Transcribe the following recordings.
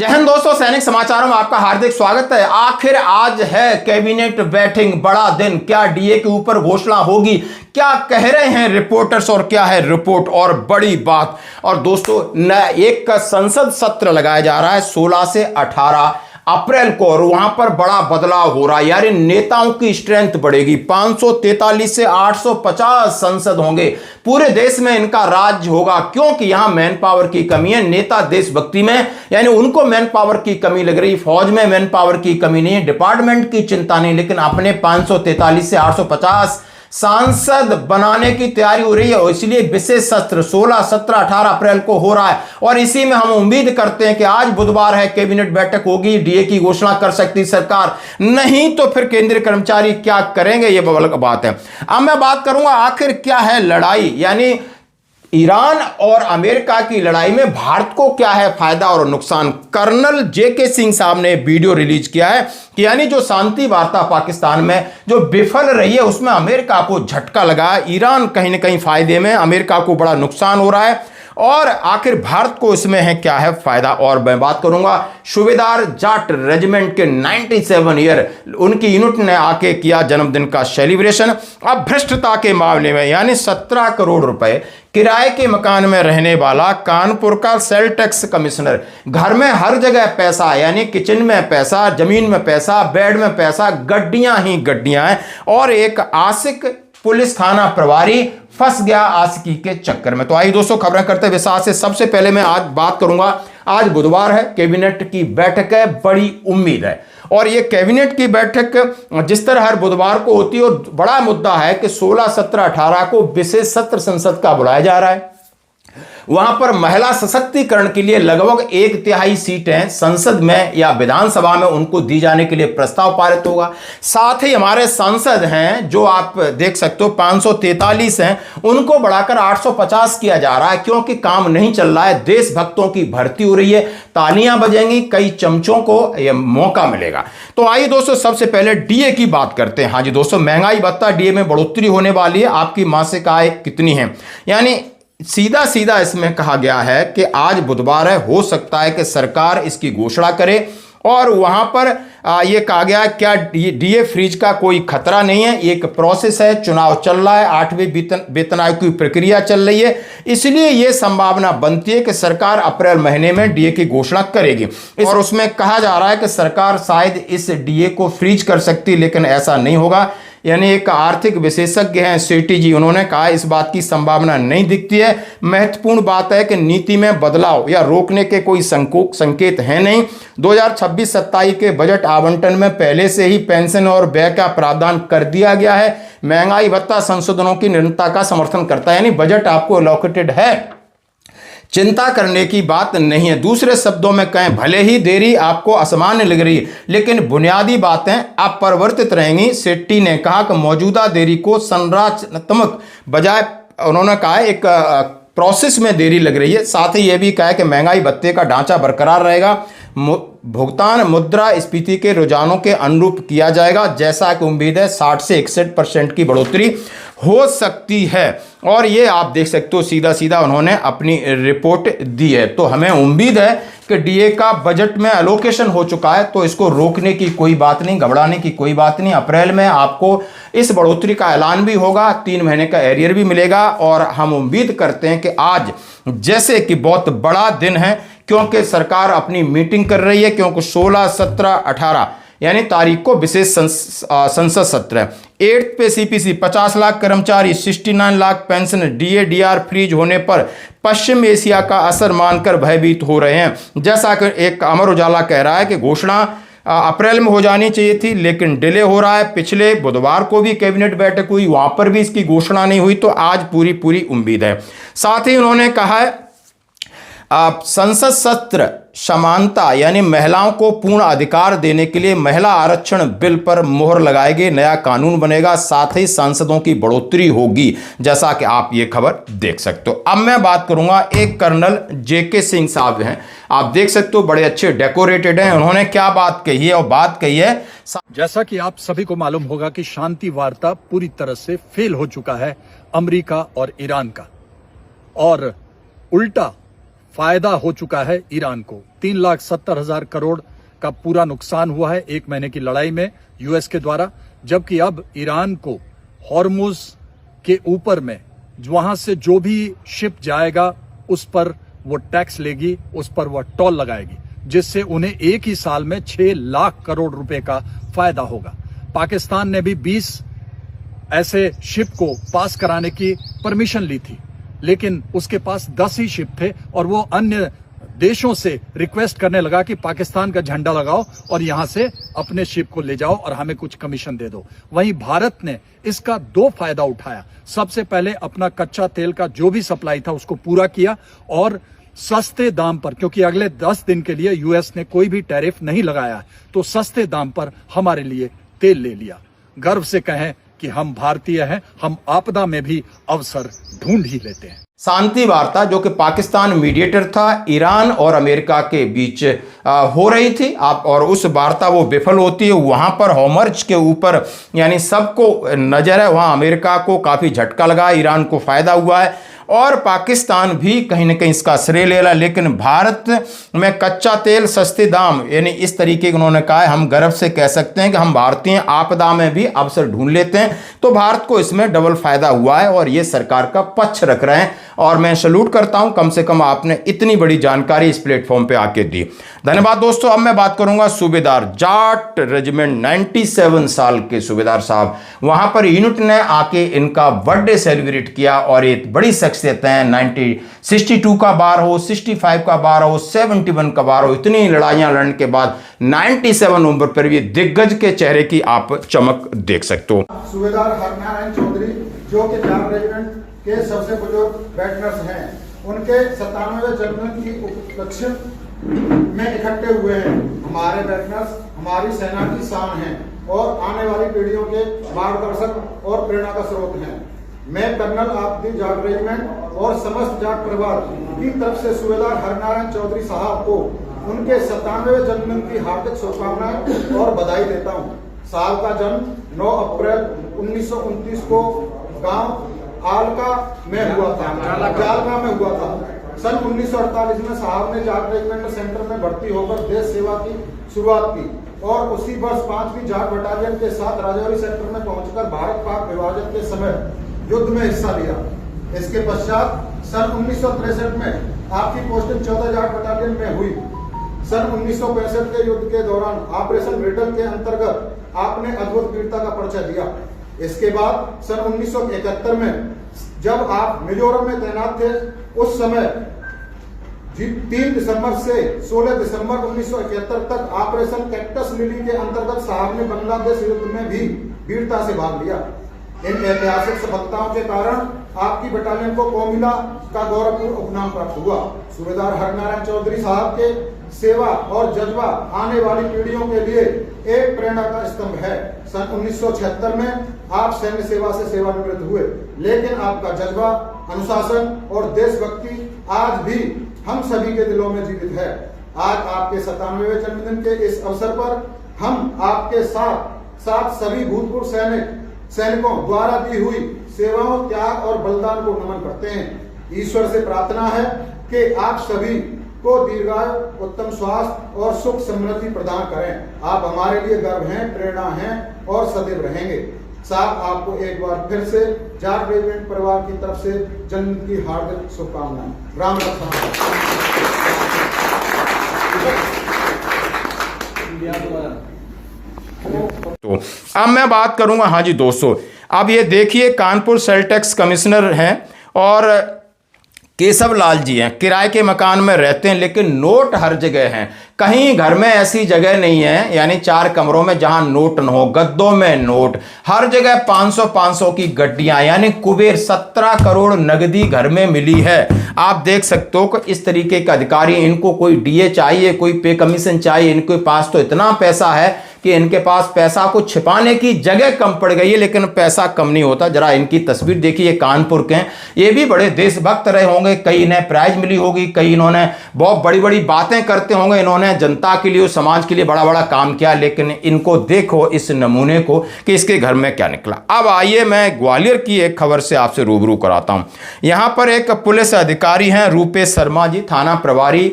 जय हिंद दोस्तों, सैनिक समाचारों में आपका हार्दिक स्वागत है। आखिर आज है कैबिनेट बैठिंग, बड़ा दिन। क्या डीए के ऊपर घोषणा होगी, क्या कह रहे हैं रिपोर्टर्स और क्या है रिपोर्ट, और बड़ी बात। और दोस्तों एक का संसद सत्र लगाया जा रहा है 16 से 18 अप्रैल को, और वहां पर बड़ा बदलाव हो रहा है। यानी नेताओं की स्ट्रेंथ बढ़ेगी। 543 से 850 संसद होंगे। पूरे देश में इनका राज होगा, क्योंकि यहां मैन पावर की कमी है। नेता देशभक्ति में, यानी उनको मैन पावर की कमी लग रही। फौज में मैन पावर की कमी नहीं है, डिपार्टमेंट की चिंता नहीं, लेकिन अपने 543 से 850 सांसद बनाने की तैयारी हो रही है। और इसलिए विशेष सत्र 16, 17, 18 अप्रैल को हो रहा है, और इसी में हम उम्मीद करते हैं कि आज बुधवार है, कैबिनेट बैठक होगी, डीए की घोषणा कर सकती सरकार। नहीं तो फिर केंद्रीय कर्मचारी क्या करेंगे, ये अलग बात है। अब मैं बात करूंगा आखिर क्या है लड़ाई, यानी ईरान और अमेरिका की लड़ाई में भारत को क्या है फायदा और नुकसान। कर्नल जेके सिंह साहब ने वीडियो रिलीज किया है कि यानी जो शांति वार्ता पाकिस्तान में जो विफल रही है, उसमें अमेरिका को झटका लगा। ईरान कहीं ना कहीं फायदे में, अमेरिका को बड़ा नुकसान हो रहा है, और आखिर भारत को इसमें है क्या है फायदा। और मैं बात करूंगा सूबेदार जाट रेजिमेंट के 97 ईयर उनकी यूनिट ने आके किया जन्मदिन का सेलिब्रेशन। अब भ्रष्टता के मामले में, यानी 17 करोड़ रुपए किराए के मकान में रहने वाला कानपुर का सेल टैक्स कमिश्नर, घर में हर जगह पैसा, यानी किचन में पैसा, जमीन में पैसा, बेड में पैसा, गड्डियां ही गड्डियां हैं। और एक आशिक पुलिस थाना प्रभारी फंस गया आशिकी के चक्कर में। तो आइए दोस्तों खबरें करते हैं विस्तार से। सबसे पहले मैं आज बात करूंगा, आज बुधवार है, कैबिनेट की बैठक है, बड़ी उम्मीद है। और ये कैबिनेट की बैठक जिस तरह हर बुधवार को होती है, और बड़ा मुद्दा है कि 16, 17, 18 को विशेष सत्र संसद का बुलाया जा रहा है। वहां पर महिला सशक्तिकरण के लिए लगभग 1/3 सीटें संसद में या विधानसभा में उनको दी जाने के लिए प्रस्ताव पारित होगा। साथ ही हमारे सांसद हैं, जो आप देख सकते हो 543 हैं, उनको बढ़ाकर 850 किया जा रहा है, क्योंकि काम नहीं चल रहा है। देशभक्तों की भर्ती हो रही है, तालियां बजेंगी, कई चमचों को यह मौका मिलेगा। तो आइए दोस्तों सबसे पहले डीए की बात करते हैं। हाँ जी दोस्तों, महंगाई भत्ता डीए में बढ़ोतरी होने वाली है। आपकी मासिक आय कितनी है, यानी सीधा सीधा इसमें कहा गया है कि आज बुधवार है, हो सकता है कि सरकार इसकी घोषणा करे। और वहां पर यह कहा गया क्या डीए फ्रीज का कोई खतरा नहीं है, एक प्रोसेस है, चुनाव चल रहा है, 8वीं वेतन आयोग की प्रक्रिया चल रही है, इसलिए यह संभावना बनती है कि सरकार अप्रैल महीने में डीए की घोषणा करेगी। और उसमें कहा जा रहा है कि सरकार शायद इस डीए को फ्रीज कर सकती, लेकिन ऐसा नहीं होगा। यानी एक आर्थिक विशेषज्ञ हैं सेठी जी, उन्होंने कहा इस बात की संभावना नहीं दिखती है। महत्वपूर्ण बात है कि नीति में बदलाव या रोकने के कोई संकेत है नहीं। 2026-27 के बजट आवंटन में पहले से ही पेंशन और व्यय का प्रावधान कर दिया गया है। महंगाई भत्ता संशोधनों की निरंतरता का समर्थन करता है, यानी बजट आपको एलोकेटेड है, चिंता करने की बात नहीं है। दूसरे शब्दों में कहें, भले ही देरी आपको असामान्य लग रही है, लेकिन बुनियादी बातें अपरिवर्तित रहेंगी। सेट्टी ने कहा कि मौजूदा देरी को संरचनात्मक बजाय, उन्होंने कहा एक प्रोसेस में देरी लग रही है। साथ ही यह भी कहा कि महंगाई भत्ते का ढांचा बरकरार रहेगा, भुगतान मुद्रास्फीति के रुझानों के अनुरूप किया जाएगा, जैसा कि उम्मीद है 60 से 61% की बढ़ोतरी हो सकती है। और ये आप देख सकते हो सीधा सीधा उन्होंने अपनी रिपोर्ट दी है। तो हमें उम्मीद है कि डीए का बजट में एलोकेशन हो चुका है, तो इसको रोकने की कोई बात नहीं, घबराने की कोई बात नहीं। अप्रैल में आपको इस बढ़ोतरी का ऐलान भी होगा, 3 महीने का एरियर भी मिलेगा। और हम उम्मीद करते हैं कि आज जैसे कि बहुत बड़ा दिन है, क्योंकि सरकार अपनी मीटिंग कर रही है, क्योंकि 16, 17, 18 यानी तारीख को विशेष संसद सत्र है। 8 पे सीपीसी, 50 लाख कर्मचारी, 69 lakh pension, DA DR freeze होने पर पश्चिम एशिया का असर मानकर भयभीत हो रहे हैं। जैसा कि एक अमर उजाला कह रहा है कि घोषणा अप्रैल में हो जानी चाहिए थी, लेकिन डिले हो रहा है। पिछले बुधवार को भी कैबिनेट बैठक हुई, वहां पर भी इसकी घोषणा नहीं हुई, तो आज पूरी उम्मीद है। साथ ही उन्होंने कहा है संसद सत्र समानता, यानी महिलाओं को पूर्ण अधिकार देने के लिए महिला आरक्षण बिल पर मोहर लगाएंगे, नया कानून बनेगा, साथ ही सांसदों की बढ़ोतरी होगी, जैसा कि आप ये खबर देख सकते हो। अब मैं बात करूंगा, एक कर्नल जेके सिंह साहब हैं, आप देख सकते हो, बड़े अच्छे डेकोरेटेड हैं। उन्होंने क्या बात कही है, और बात कही है, जैसा कि आप सभी को मालूम होगा कि शांति वार्ता पूरी तरह से फेल हो चुका है अमेरिका और ईरान का, और उल्टा फायदा हो चुका है ईरान को। 3,70,000 करोड़ का पूरा नुकसान हुआ है 1 महीने की लड़ाई में यूएस के द्वारा, जबकि अब ईरान को हॉर्मुज के ऊपर में वहां से जो भी शिप जाएगा उस पर वो टैक्स लेगी, उस पर वो टोल लगाएगी, जिससे उन्हें एक ही साल में 6 लाख करोड़ रुपए का फायदा होगा। पाकिस्तान ने भी 20 ऐसे शिप को पास कराने की परमिशन ली थी, लेकिन उसके पास 10 ही शिप थे और वो अन्य देशों से रिक्वेस्ट करने लगा कि पाकिस्तान का झंडा लगाओ और यहां से अपने शिप को ले जाओ और हमें कुछ कमीशन दे दो। वहीं भारत ने इसका 2 फायदा उठाया। सबसे पहले अपना कच्चा तेल का जो भी सप्लाई था उसको पूरा किया और सस्ते दाम पर, क्योंकि अगले 10 दिन के लिए यूएस ने कोई भी टैरिफ नहीं लगाया, तो सस्ते दाम पर हमारे लिए तेल ले लिया। गर्व से कहें कि हम भारतीय हैं, हम आपदा में भी अवसर ढूंढ ही लेते हैं। शांति वार्ता जो कि पाकिस्तान मीडिएटर था, ईरान और अमेरिका के बीच हो रही थी आप, और उस वार्ता वो विफल होती है। वहाँ पर हॉर्मुज के ऊपर यानी सबको नजर है, वहाँ अमेरिका को काफ़ी झटका लगा, ईरान को फायदा हुआ है और पाकिस्तान भी कहीं ना कहीं इसका श्रेय ले रहा। लेकिन भारत में कच्चा तेल सस्ते दाम, यानी इस तरीके के उन्होंने कहा है, हम गर्व से कह सकते हैं कि हम भारतीय आपदा में भी अवसर ढूंढ लेते हैं। तो भारत को इसमें डबल फायदा हुआ है और ये सरकार का पक्ष रख रहे हैं और मैं सैल्यूट करता हूं, कम से कम आपने इतनी बड़ी जानकारी इस प्लेटफॉर्म पे आके दी। धन्यवाद दोस्तों। अब मैं बात करूंगा सूबेदार जाट रेजिमेंट 97 साल के सूबेदार साहब, वहां पर यूनिट ने आके इनका बर्थडे सेलिब्रेट किया और एक बड़ी शख्सियत है। 62 का बार हो, 65 का बार हो, 71 का बार हो, इतनी लड़ाइयां लड़ने के बाद 97 उम्र पर भी दिग्गज के चेहरे की आप चमक देख सकते हो। सूबेदार हरनारायण चौधरी जो कि जाट रेजिमेंट के सबसे बुजुर्ग वेटरन्स हैं, उनके 97वें जन्मदिन की उपलक्ष्य में इकट्ठे हुए हैं। हमारे वेटरन्स हमारी सेना की शान हैं और आने वाली पीढ़ियों के मार्गदर्शक और प्रेरणा का स्रोत हैं। मैं colonel of the Jat regiment और समस्त जाट परिवार की तरफ से सूबेदार हरनारायण चौधरी साहब को उनके 97वें जन्मदिन की हार्दिक शुभकामनाएं और बधाई देता हूं। साल का जन्म 9 अप्रैल 1929 को गांव आलका में हुआ था, जालका में हुआ था। सन 1948 में साहब ने जाट रेजिमेंट सेंटर में भर्ती होकर देश सेवा की शुरुआत की और उसी वर्ष 5वीं जाट बटालियन के साथ राजौरी सेक्टर में पहुंचकर भारत पाक विभाजन के समय युद्ध में हिस्सा लिया। इसके पश्चात सन 1963 में आपकी पोस्टिंग 14 जाट बटालियन में हुई। सन 1965 के युद्ध के दौरान ऑपरेशन ब्रिटेन के अंतर्गत आपने अद्भुत वीरता का परिचय दिया। इसके बाद सन 1971 में जब आप मिजोरम में तैनात थे, उस समय 3 दिसंबर से 16 दिसंबर 1971 तक ऑपरेशन कैक्टस लिली के अंतर्गत साहब ने बांग्लादेश युद्ध में भी वीरता से भाग लिया। इन ऐतिहासिक सफलताओं के कारण आपकी बटालियन को कोमिला का गौरवपूर्ण उपनाम प्राप्त हुआ। सूबेदार हरनारायण चौधरी साहब के सेवा और जज्बा आने वाली पीढ़ियों के लिए एक प्रेरणा का स्तंभ है। सन 1976 में आप सैन्य सेवा से सेवानिवृत्त हुए, लेकिन आपका जज्बा, अनुशासन और देशभक्ति आज भी हम सभी के दिलों में जीवित है। आज आपके 97वें जन्मदिन के इस अवसर पर हम आपके साथ सभी भूतपूर्व सैनिकों द्वारा दी हुई सेवाओं, त्याग और बलिदान को नमन करते हैं। ईश्वर से प्रार्थना है कि आप सभी को दीर्घायु, उत्तम स्वास्थ्य और सुख समृद्धि प्रदान करें। आप हमारे लिए गर्व हैं, प्रेरणा हैं और सदैव रहेंगे। साहब, आपको एक बार फिर से जाट रेजिमेंट परिवार की तरफ से जन्मदिन की हार्दिक शुभकामनाएं। राम तो अब मैं बात करूंगा, हाँ जी दोस्तों, अब ये देखिए कानपुर सेल टैक्स कमिश्नर हैं और केशव लाल जी हैं, किराए के मकान में रहते हैं, लेकिन नोट हर जगह हैं। कहीं घर में ऐसी जगह नहीं है, यानी 4 कमरों में जहां नोट न हो, गद्दों में नोट, हर जगह 500 की गड्डियां, यानी कुबेर। 17 करोड़ नगदी घर में मिली है। आप देख सकते हो कि इस तरीके के अधिकारी, इनको कोई डीए चाहिए, कोई पे कमीशन चाहिए, इनके पास तो इतना पैसा है कि इनके पास पैसा को छिपाने की जगह कम पड़ गई है, लेकिन पैसा कम नहीं होता। जरा इनकी तस्वीर देखिए, कानपुर के हैं, ये भी बड़े देशभक्त रहे होंगे, कई इन्हें प्राइज मिली होगी, कई इन्होंने बहुत बड़ी बड़ी बातें करते होंगे, इन्होंने जनता के लिए, समाज के लिए बड़ा बड़ा काम किया, लेकिन इनको देखो इस नमूने को कि इसके घर में क्या निकला। अब आइए मैं ग्वालियर की एक खबर से आपसे रूबरू कराता हूं। यहां पर एक पुलिस अधिकारी हैं रूपेश शर्मा जी, थाना प्रभारी,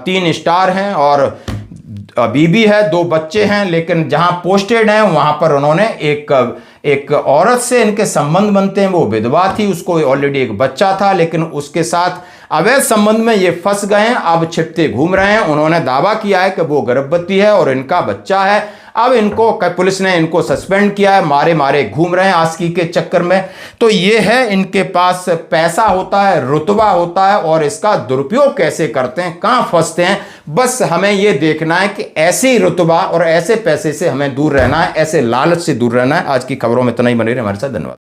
3 स्टार हैं और बीबी है, 2 बच्चे हैं, लेकिन जहां पोस्टेड हैं वहां पर उन्होंने एक औरत से इनके संबंध बनते हैं, वो विधवा थी, उसको ऑलरेडी एक बच्चा था, लेकिन उसके साथ अवैध संबंध में ये फंस गए हैं, अब छिपते घूम रहे हैं। उन्होंने दावा किया है कि वो गर्भवती है और इनका बच्चा है। अब इनको पुलिस ने इनको सस्पेंड किया है, मारे मारे घूम रहे हैं आस्की के चक्कर में। तो ये है, इनके पास पैसा होता है, रुतबा होता है, और इसका दुरुपयोग कैसे करते हैं, कहां फंसते हैं, बस हमें ये देखना है कि ऐसे रुतबा और ऐसे पैसे से हमें दूर रहना है, ऐसे लालच से दूर रहना है। आज की खबरों में इतना ही, बने रहिए हमारे साथ, धन्यवाद।